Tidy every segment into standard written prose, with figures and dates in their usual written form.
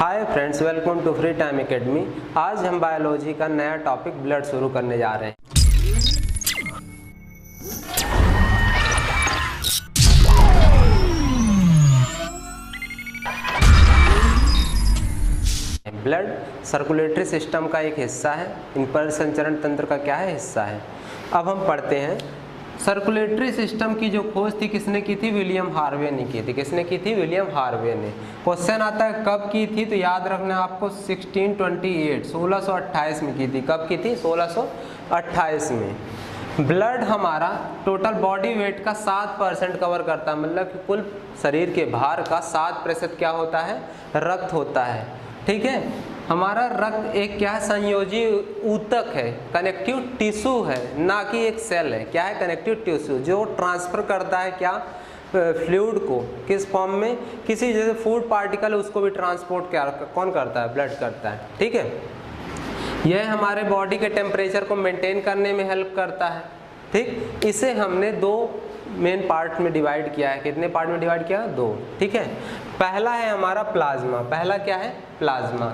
Hi friends, welcome to free time academy. आज हम biology का नया टॉपिक ब्लड शुरू करने जा रहे हैं। ब्लड सर्कुलेटरी सिस्टम का एक हिस्सा है, इन संचरण तंत्र का क्या है, हिस्सा है। अब हम पढ़ते हैं सर्कुलेटरी सिस्टम की जो खोज थी किसने की थी, विलियम हार्वे ने की थी। किसने की थी? विलियम हार्वे ने। क्वेश्चन आता है कब की थी, तो याद रखना आपको 1628 में की थी। कब की थी? 1628 में। ब्लड हमारा टोटल बॉडी वेट का 7% कवर करता है, मतलब कि कुल शरीर के भार का 7% क्या होता है? रक्त होता है। ठीक है, हमारा रक्त एक क्या है? संयोजी ऊतक है, कनेक्टिव टिश्यू है, ना कि एक सेल है। क्या है? कनेक्टिव टिश्यू, जो ट्रांसफर करता है क्या? फ्लूइड को किस फॉर्म में? किसी जैसे फूड पार्टिकल उसको भी ट्रांसपोर्ट क्या कौन करता है? ब्लड करता है। ठीक है, यह हमारे बॉडी के टेम्परेचर को मेंटेन करने में हेल्प करता है। ठीक, इसे हमने दो मेन पार्ट में डिवाइड किया है। कितने पार्ट में डिवाइड किया? दो। ठीक है, पहला है हमारा प्लाज्मा। पहला क्या है? प्लाज्मा।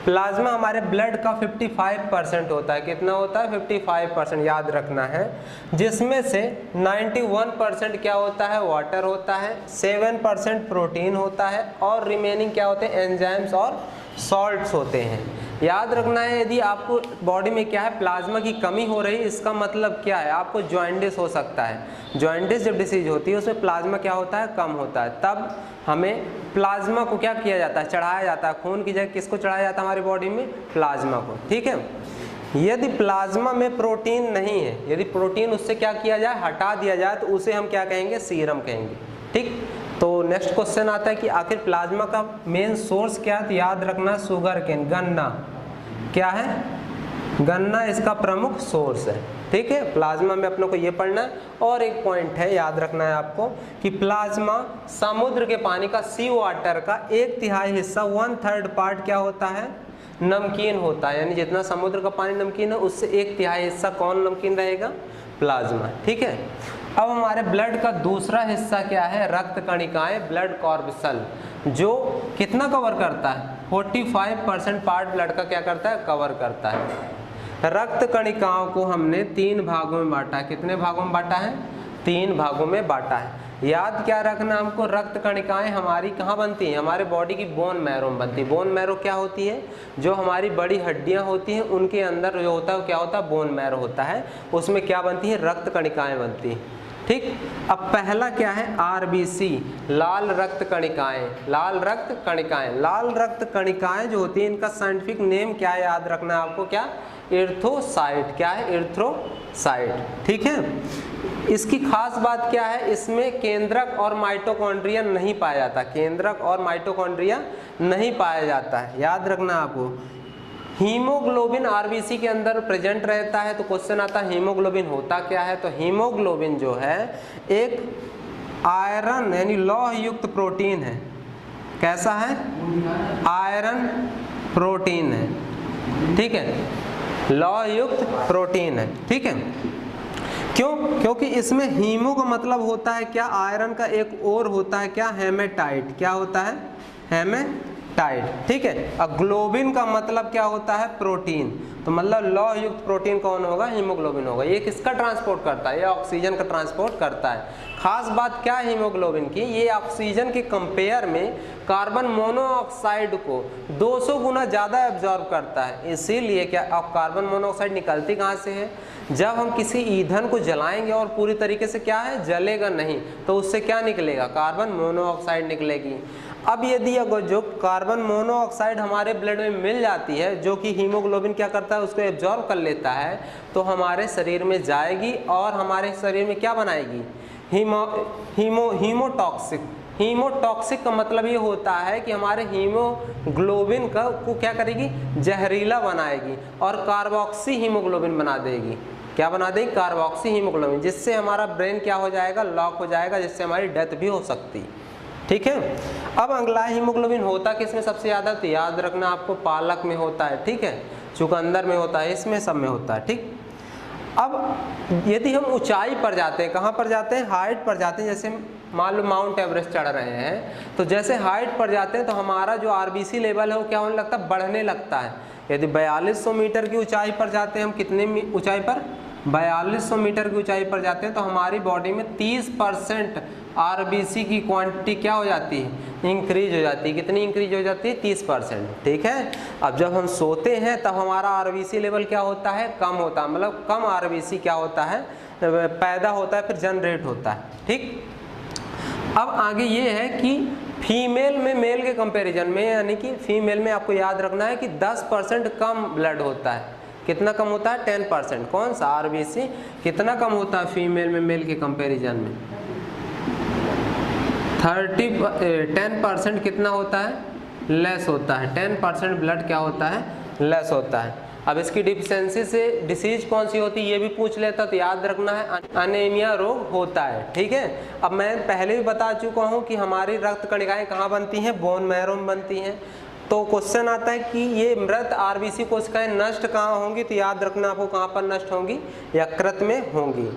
प्लाज्मा हमारे ब्लड का 55% होता है। कितना होता है? 55%, याद रखना है। जिसमें से 91% क्या होता है? वाटर होता है, 7% प्रोटीन होता है और रिमेनिंग क्या होते हैं? एंजाइम्स और सॉल्ट्स होते हैं। याद रखना है, यदि आपको बॉडी में क्या है? प्लाज्मा की कमी हो रही है, इसका मतलब क्या है? आपको जॉइंटिस हो सकता है। जॉइंटिस जब डिसीज होती है उसमें प्लाज्मा क्या होता है? कम होता है। तब हमें प्लाज्मा को क्या किया जाता है? चढ़ाया जाता है। खून की जगह किसको चढ़ाया जाता है हमारी बॉडी में? प्लाज्मा को। ठीक है, यदि प्लाज्मा में प्रोटीन नहीं है, यदि प्रोटीन उससे क्या किया जाए? हटा दिया जाए, तो उसे हम क्या कहेंगे? सीरम कहेंगे। ठीक, तो नेक्स्ट क्वेश्चन आता है कि आखिर प्लाज्मा का मेन सोर्स क्या है? तो याद रखना शुगर केन, गन्ना। क्या है? गन्ना इसका प्रमुख सोर्स है। ठीक है, प्लाज्मा में अपने को ये पढ़ना है। और एक पॉइंट है, याद रखना है आपको कि प्लाज्मा समुद्र के पानी का, सी वाटर का 1/3 हिस्सा, 1/3 पार्ट क्या होता है? नमकीन होता है। यानी जितना समुद्र का पानी नमकीन है, उससे 1/3 हिस्सा कौन नमकीन रहेगा? प्लाज्मा। ठीक है, अब हमारे ब्लड का दूसरा हिस्सा क्या है? रक्त कणिकाएं, ब्लड कॉर्पसल, जो कितना कवर करता है? 45% पार्ट ब्लड का क्या करता है? कवर करता है। रक्त कणिकाओं को हमने 3 भागों में बांटा है। कितने भागों में बांटा है? 3 भागों में बांटा है। याद क्या रखना हमको? रक्त कणिकाएं हमारी कहाँ बनती हैं? हमारे बॉडी की बोन मैरो में बनती है। बोन मैरो क्या होती है? जो हमारी बड़ी हड्डियां होती हैं उनके अंदर जो होता है क्या होता है? बोन मैरो होता है। उसमें क्या बनती है? रक्त कणिकाएं बनती हैं। ठीक, अब पहला क्या है? आरबीसी, लाल रक्त कणिकाएं। लाल रक्त कणिकाएं, लाल रक्त कणिकाएं जो होती हैं, इनका साइंटिफिक नेम क्या है? याद रखना है आपको। क्या? एरिथ्रोसाइट। क्या है? एरिथ्रोसाइट। ठीक है, इसकी खास बात क्या है? इसमें केंद्रक और माइटोकॉन्ड्रिया नहीं पाया जाता। केंद्रक और माइटोकॉन्ड्रिया नहीं पाया जाता है, याद रखना आपको। हीमोग्लोबिन आरबीसी के अंदर प्रेजेंट रहता है। तो क्वेश्चन आता है हीमोग्लोबिन होता क्या है? तो हीमोग्लोबिन जो है एक आयरन यानी लौह युक्त प्रोटीन है। कैसा है? आयरन प्रोटीन है। ठीक है, लौह युक्त प्रोटीन है। ठीक है, क्यों? क्योंकि इसमें हीमो का मतलब होता है क्या? आयरन का एक और होता है क्या? हेमेटाइट। क्या होता है? हेमेटाइट। ठीक है, अब ग्लोबिन का मतलब क्या होता है? प्रोटीन। तो मतलब लौह युक्त प्रोटीन कौन होगा? हीमोग्लोबिन होगा। ये किसका ट्रांसपोर्ट करता है? ये ऑक्सीजन का ट्रांसपोर्ट करता है। खास बात क्या है हीमोग्लोबिन की? ये ऑक्सीजन के कंपेयर में कार्बन मोनोऑक्साइड को 200 गुना ज़्यादा एब्जॉर्ब करता है। इसीलिए क्या कार्बन मोनोऑक्साइड निकलती कहाँ से है? जब हम किसी ईंधन को जलाएंगे और पूरी तरीके से क्या है? जलेगा नहीं, तो उससे क्या निकलेगा? कार्बन मोनोऑक्साइड निकलेगी। अब यदि अगर जो कार्बन मोनोऑक्साइड हमारे ब्लड में मिल जाती है, जो कि हीमोग्लोबिन क्या करता है? उसको एब्जॉर्ब कर लेता है, तो हमारे शरीर में जाएगी और हमारे शरीर में क्या बनाएगी? हीमोटॉक्सिक। हीमोटॉक्सिक का मतलब ये होता है कि हमारे हीमोग्लोबिन को क्या करेगी? जहरीला बनाएगी और कार्बोक्सी हीमोग्लोबिन बना देगी। क्या बना देगी? कार्बोक्सी हीमोग्लोबिन, जिससे हमारा ब्रेन क्या हो जाएगा? लॉक हो जाएगा, जिससे हमारी डेथ भी हो सकती है। ठीक है, अब अगला हीमोग्लोबिन होता किसमें सबसे ज़्यादा? तो याद रखना आपको, पालक में होता है। ठीक है, चुकंदर में होता है, इसमें सब में होता है। ठीक, अब यदि हम ऊंचाई पर जाते हैं, कहाँ पर जाते हैं? हाइट पर जाते हैं। जैसे मान लो माउंट एवरेस्ट चढ़ रहे हैं, तो जैसे हाइट पर जाते हैं तो हमारा जो आरबीसी लेवल है वो क्या होने लगता है, बढ़ने लगता है। यदि 4200 मीटर की ऊंचाई पर जाते हैं हम, कितने ऊंचाई पर, 4200 मीटर की ऊंचाई पर जाते हैं, तो हमारी बॉडी में 30% आरबीसी की क्वांटिटी क्या हो जाती है, इंक्रीज हो जाती है। कितनी इंक्रीज हो जाती है, 30%। ठीक है। अब जब हम सोते हैं तब हमारा आरबीसी लेवल क्या होता है, कम होता है, मतलब कम आरबीसी क्या होता है, पैदा होता है, फिर जनरेट होता है। ठीक। अब आगे ये है कि फीमेल में मेल के कंपैरिजन में, यानी कि फीमेल में आपको याद रखना है कि 10% कम ब्लड होता है। कितना कम होता है, 10%। कौन सा, आरबीसी कितना कम होता है फीमेल में मेल के कंपैरिजन में, 10% कितना होता है, लेस होता है। 10% ब्लड क्या होता है, लेस होता है। अब इसकी डिफिशियंसी से डिसीज कौन सी होती है ये भी पूछ लेता, तो याद रखना है अनीमिया रोग होता है। ठीक है। अब मैं पहले भी बता चुका हूँ कि हमारी रक्त कणिकाएं कहाँ बनती हैं, बोन मैरो में बनती हैं। तो क्वेश्चन आता है कि ये मृत आरबीसी कोशिकाएं नष्ट कहाँ होंगी, तो याद रखना आपको कहाँ पर नष्ट होंगी, यकृत में होंगी।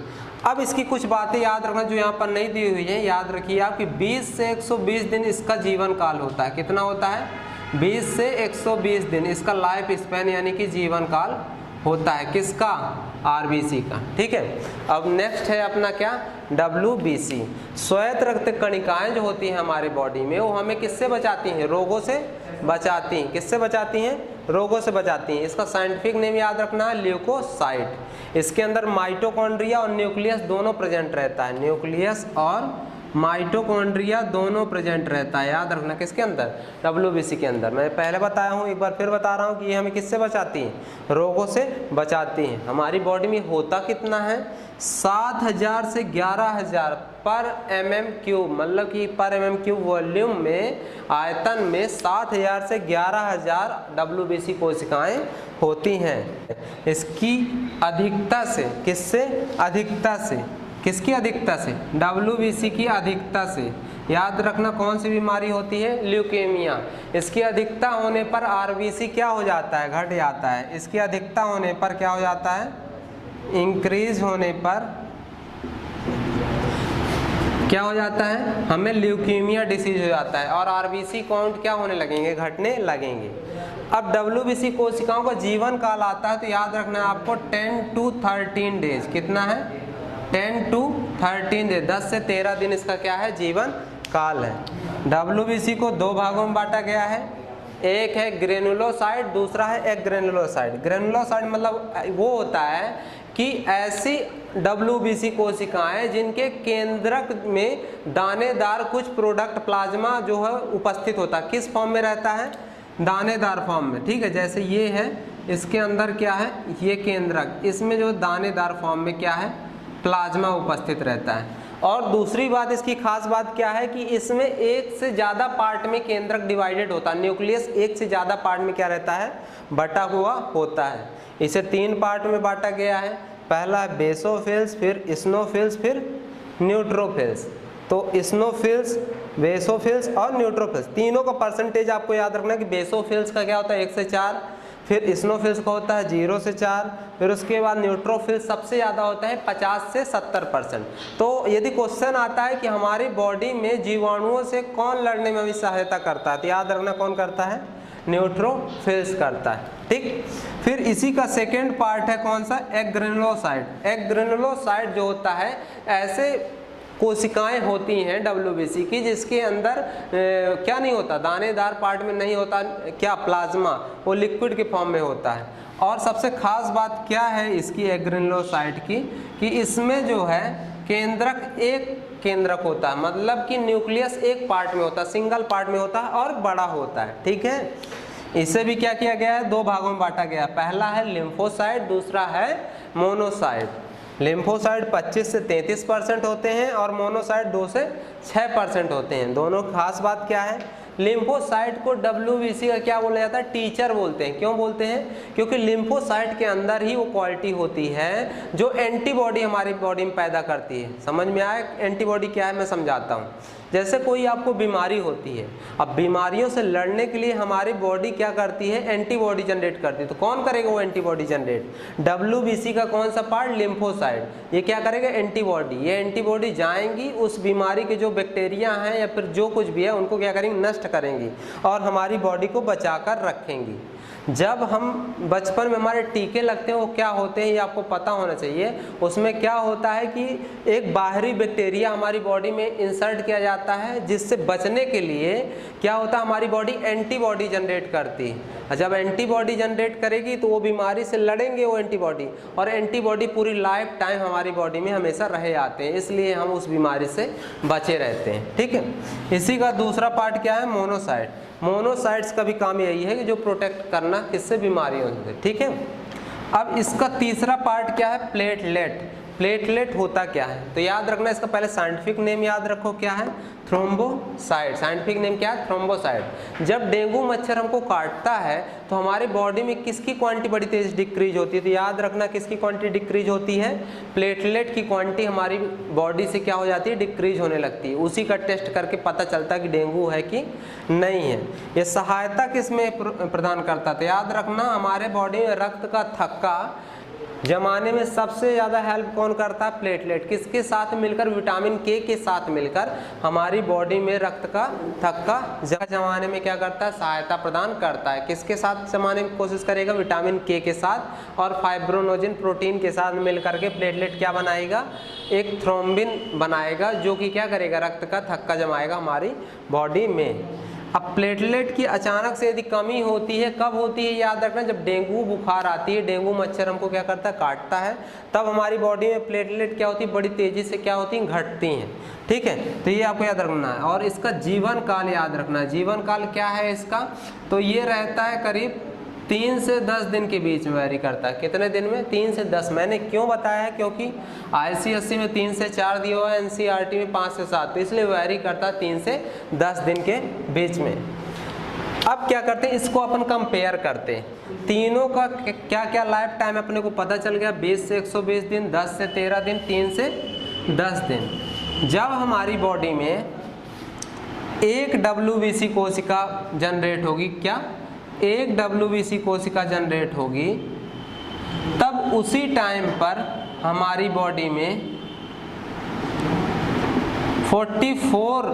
अब इसकी कुछ बातें याद रखना जो यहाँ पर नहीं दी हुई है, याद रखिए आप कि 20 से 120 दिन इसका जीवन काल होता है। कितना होता है, 20 से 120 दिन इसका लाइफ स्पैन यानी कि जीवन काल होता है। किसका, आरबीसी का। ठीक है। अब नेक्स्ट है अपना क्या, डब्ल्यूबीसी। श्वेत रक्त कणिकाएं जो होती हैं हमारे बॉडी में, वो हमें किससे बचाती हैं, रोगों से बचाती हैं। किससे बचाती हैं, रोगों से बचाती हैं। इसका साइंटिफिक नेम याद रखना है, ल्यूकोसाइट। इसके अंदर माइटोकॉन्ड्रिया और न्यूक्लियस दोनों प्रेजेंट रहता है, न्यूक्लियस और माइटोकॉन्ड्रिया दोनों प्रेजेंट रहता है। याद रखना किसके अंदर, डब्ल्यूबीसी के अंदर। मैं पहले बताया हूँ, एक बार फिर बता रहा हूँ कि ये हमें किससे बचाती हैं, रोगों से बचाती हैं। हमारी बॉडी में होता कितना है, 7000 से 11000 पर mm3, मतलब कि पर mm3 वॉल्यूम में, आयतन में 7000 से 11000 डब्ल्यूबीसी कोशिकाएं होती हैं। इसकी अधिकता से, किससे, अधिकता से, किसकी अधिकता से, डब्ल्यूबीसी की अधिकता से। याद रखना कौन सी बीमारी होती है, ल्यूकेमिया। इसकी अधिकता होने पर आरबीसी क्या हो जाता है, घट जाता है। इसकी अधिकता होने पर क्या हो जाता है, इंक्रीज होने पर क्या हो जाता है, हमें ल्यूकेमिया डिसीज हो जाता है और आरबीसी काउंट क्या होने लगेंगे, घटने लगेंगे। अब डब्ल्यूबीसी कोशिकाओं का जीवन काल आता है, तो याद रखना है आपको 10 to 13 डेज। कितना है, 10 to 13 डेज, 10 से 13 दिन इसका क्या है, जीवन काल है। डब्ल्यूबीसी को दो भागों में बांटा गया है, एक है ग्रेनुलोसाइट, दूसरा है एग्रेनुलोसाइट। ग्रेनुलोसाइट मतलब वो होता है कि ऐसी डब्ल्यूबीसी कोशिकाएं जिनके केंद्रक में दानेदार कुछ प्रोडक्ट प्लाज्मा जो है उपस्थित होता है। किस फॉर्म में रहता है, दानेदार फॉर्म में। ठीक है। जैसे ये है, इसके अंदर क्या है, ये केंद्रक, इसमें जो दानेदार फॉर्म में क्या है, प्लाज्मा उपस्थित रहता है। और दूसरी बात, इसकी खास बात क्या है कि इसमें एक से ज़्यादा पार्ट में केंद्रक डिवाइडेड होता है। न्यूक्लियस एक से ज़्यादा पार्ट में क्या रहता है, बटा हुआ होता है। इसे 3 पार्ट में बांटा गया है। पहला है बेसोफिल्स, फिर स्नोफिल्स, फिर न्यूट्रोफिल्स। तो स्नोफिल्स, बेसोफिल्स और न्यूट्रोफिल्स, तीनों का परसेंटेज आपको याद रखना है कि बेसोफिल्स का क्या होता है 1 से 4, फिर स्नोफिल्स का होता है 0 से 4, फिर उसके बाद न्यूट्रोफिल्स सबसे ज़्यादा होता है 50 से 70%। तो यदि क्वेश्चन आता है कि हमारी बॉडी में जीवाणुओं से कौन लड़ने में भी सहायता करता है, तो याद रखना कौन करता है, न्यूट्रोफिल्स करता है। ठीक। फिर इसी का सेकेंड पार्ट है कौन सा, एग्रेनुलोसाइट। एग्रेनुलोसाइट जो होता है, ऐसे कोशिकाएं होती हैं डब्ल्यूबीसी की जिसके अंदर क्या नहीं होता, दानेदार पार्ट में नहीं होता क्या, प्लाज्मा, वो लिक्विड के फॉर्म में होता है। और सबसे खास बात क्या है इसकी एग्रेनुलोसाइट की, कि इसमें जो है केंद्रक एक केंद्रक होता है, मतलब कि न्यूक्लियस एक पार्ट में होता है, सिंगल पार्ट में होता है और बड़ा होता है। ठीक है। इसे भी क्या किया गया है, 2 भागों में बांटा गया है। पहला है लिम्फोसाइट, दूसरा है मोनोसाइट। लिम्फोसाइट 25 से 33% होते हैं और मोनोसाइट 2 से 6% होते हैं। दोनों खास बात क्या है, लिम्फोसाइट को डब्ल्यूबीसी का क्या बोला जाता है, टीचर बोलते हैं। क्यों बोलते हैं, क्योंकि लिम्फोसाइट के अंदर ही वो क्वालिटी होती है जो एंटीबॉडी हमारी बॉडी में पैदा करती है। समझ में आया एंटीबॉडी क्या है, मैं समझाता हूँ। जैसे कोई आपको बीमारी होती है, अब बीमारियों से लड़ने के लिए हमारी बॉडी क्या करती है, एंटीबॉडी जनरेट करती है। तो कौन करेगा वो एंटीबॉडी जनरेट? WBC का कौन सा पार्ट? लिम्फोसाइट। ये क्या करेगा? एंटीबॉडी। ये एंटीबॉडी जाएंगी उस बीमारी के जो बैक्टीरिया हैं या फिर जो कुछ भी है उनको क्या करेंगी, नष्ट करेंगी और हमारी बॉडी को बचा कर रखेंगी। जब हम बचपन में हमारे टीके लगते हैं वो क्या होते हैं ये आपको पता होना चाहिए। उसमें क्या होता है कि एक बाहरी बैक्टीरिया हमारी बॉडी में इंसर्ट किया जाता है, जिससे बचने के लिए क्या होता है, हमारी बॉडी एंटीबॉडी जनरेट करती है। जब एंटीबॉडी जनरेट करेगी तो वो बीमारी से लड़ेंगे वो एंटीबॉडी, और एंटीबॉडी पूरी लाइफ टाइम हमारी बॉडी में हमेशा रहे आते हैं, इसलिए हम उस बीमारी से बचे रहते हैं। ठीक है, इसी का दूसरा पार्ट क्या है? मोनोसाइट। मोनोसाइट्स का भी काम यही है कि जो प्रोटेक्ट करना किससे, बीमारियों से। ठीक है, अब इसका तीसरा पार्ट क्या है? प्लेटलेट। प्लेटलेट होता क्या है? तो याद रखना, इसका पहले साइंटिफिक नेम याद रखो क्या है? थ्रोम्बोसाइट। साइंटिफिक नेम क्या है? थ्रोम्बोसाइट। जब डेंगू मच्छर हमको काटता है तो हमारी बॉडी में किसकी क्वांटिटी बड़ी तेज डिक्रीज होती है? तो याद रखना किसकी क्वांटिटी डिक्रीज होती है? प्लेटलेट की क्वांटिटी हमारी बॉडी से क्या हो जाती है? डिक्रीज होने लगती है। उसी का टेस्ट करके पता चलता है कि डेंगू है कि नहीं है। ये सहायता किसमें प्रदान करता है? तो याद रखना, हमारे बॉडी में रक्त का थक्का जमाने में सबसे ज़्यादा हेल्प कौन करता है? प्लेटलेट। किसके साथ मिलकर? विटामिन के साथ मिलकर हमारी बॉडी में रक्त का थक्का जमाने में क्या करता है? सहायता प्रदान करता है। किसके साथ जमाने की कोशिश करेगा? विटामिन के साथ, और फाइब्रोनोजिन प्रोटीन के साथ मिलकर के प्लेटलेट क्या बनाएगा? एक थ्रोम्बिन बनाएगा, जो कि क्या करेगा? रक्त का थक्का जमाएगा हमारी बॉडी में। अब प्लेटलेट की अचानक से यदि कमी होती है, कब होती है? याद रखना, जब डेंगू बुखार आती है, डेंगू मच्छर हमको क्या करता है? काटता है, तब हमारी बॉडी में प्लेटलेट क्या होती है? बड़ी तेजी से क्या होती है? घटती हैं। ठीक है, तो ये आपको याद रखना है। और इसका जीवन काल याद रखना है। जीवन काल क्या है इसका? तो ये रहता है करीब 3 से 10 दिन के बीच में वैरी करता है। कितने दिन में? 3 से 10। मैंने क्यों बताया है? क्योंकि ICSE में 3 से 4 दिया हुआ है, NCERT में 5 से 7, तो इसलिए वैरी करता है 3 से 10 दिन के बीच में। अब क्या करते हैं, इसको अपन कंपेयर करते हैं। तीनों का क्या क्या लाइफ टाइम अपने को पता चल गया। 20 से 120 दिन, 10 से 13 दिन, 3 से 10 दिन। जब हमारी बॉडी में एक WBC कोशिका जनरेट होगी, क्या? एक WBC कोशिका जनरेट होगी, तब उसी टाइम पर हमारी बॉडी में 44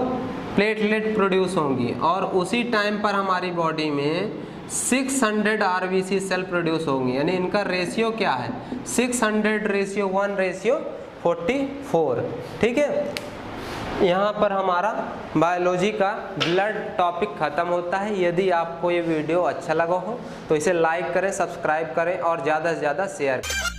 प्लेटलेट प्रोड्यूस होंगी, और उसी टाइम पर हमारी बॉडी में 600 RBC सेल प्रोड्यूस होंगी। यानी इनका रेशियो क्या है? 600:1:44। ठीक है, यहाँ पर हमारा बायोलॉजी का ब्लड टॉपिक ख़त्म होता है। यदि आपको ये वीडियो अच्छा लगा हो तो इसे लाइक करें, सब्सक्राइब करें और ज़्यादा से ज़्यादा शेयर करें।